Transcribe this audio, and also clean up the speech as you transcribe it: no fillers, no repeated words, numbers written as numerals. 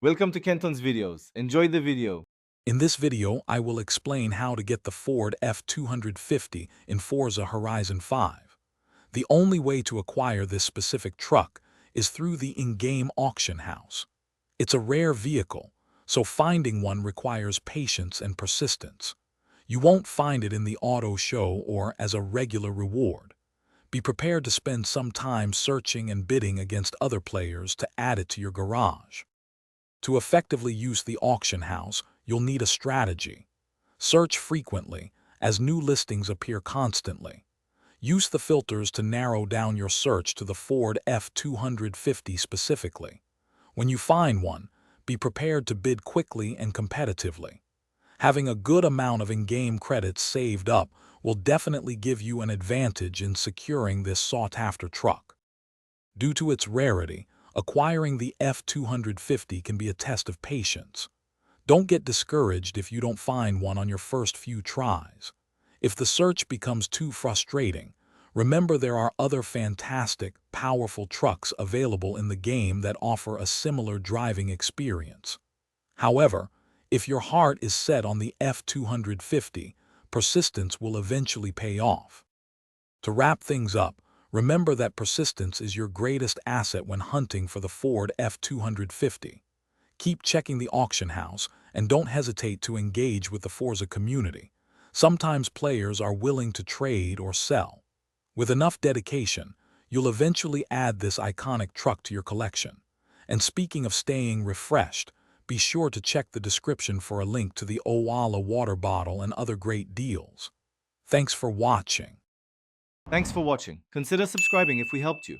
Welcome to Kenton's videos. Enjoy the video. In this video, I will explain how to get the Ford F250 in Forza Horizon 5. The only way to acquire this specific truck is through the in-game auction house. It's a rare vehicle, so finding one requires patience and persistence. You won't find it in the auto show or as a regular reward. Be prepared to spend some time searching and bidding against other players to add it to your garage. To effectively use the auction house, you'll need a strategy. Search frequently, as new listings appear constantly. Use the filters to narrow down your search to the Ford F250 specifically. When you find one, be prepared to bid quickly and competitively. Having a good amount of in-game credits saved up will definitely give you an advantage in securing this sought-after truck. Due to its rarity, acquiring the F250 can be a test of patience. Don't get discouraged if you don't find one on your first few tries. If the search becomes too frustrating, remember there are other fantastic, powerful trucks available in the game that offer a similar driving experience. However, if your heart is set on the F250, persistence will eventually pay off. To wrap things up, remember that persistence is your greatest asset when hunting for the Ford F250. Keep checking the auction house and don't hesitate to engage with the Forza community. Sometimes players are willing to trade or sell. With enough dedication, you'll eventually add this iconic truck to your collection. And speaking of staying refreshed, be sure to check the description for a link to the Owala water bottle and other great deals. Thanks for watching. Thanks for watching. Consider subscribing if we helped you.